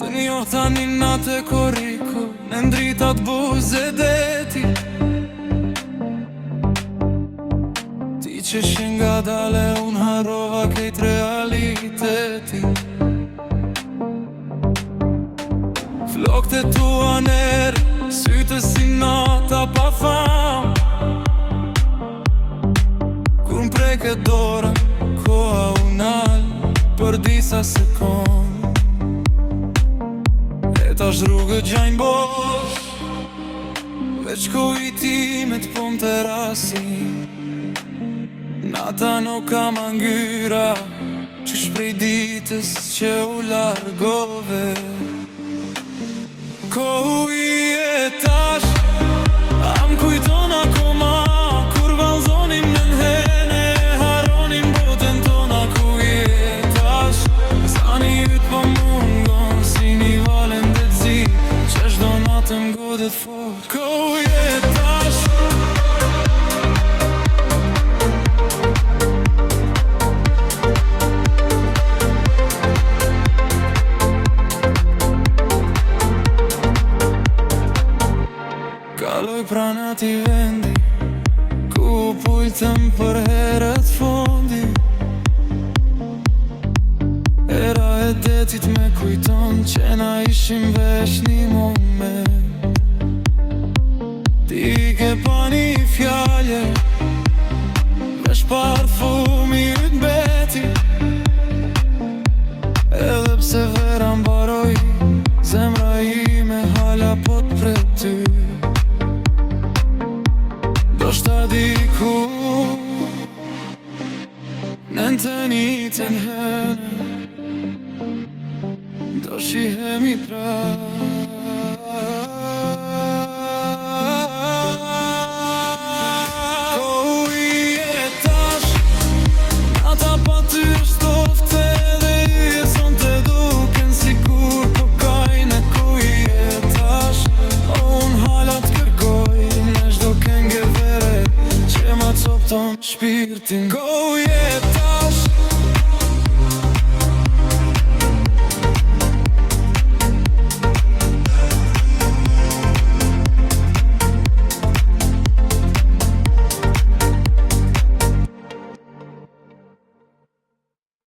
Të njoh tani natë e koriko në ndritat buze deti. Ti që shin nga dale unë harova kejt realiteti. Flokët e tua nërë, sytë si nata pa fam. Kur m'preke dora, koha unal për disa sekund. E tash rrugët gjajnë bosh, veç kujtimet po m'terasin. Nata nuk kam angyra, qysh prej ditës që u largove. Kohu i e tash, am kujton akoma, kur valzonim në nhene, haronim botën tona. Ku i e tash, zani yt po mungon, si një valen dhe zi, që shdo natë m'godet fort. Kohu i e tash, kaloj pranë ati vendi, ku pujtëm për herët fondi. Era e detit me kujton që na ishim vesh një moment. Ti ke pa një fjalje, vesh parfumi yt mbeti. Edhe pse vera mbaroi, zemra ime hala po t'pret ty. Do shta diku në të një të nhene, do shihemi pra. Kohu i e tash, nata pa ty është ofte, dhe yjet son të duken sigur po kajnë. Ku i e tash, unë hala t'kërkoj në çdo këngë vere që ma copton shpirtin.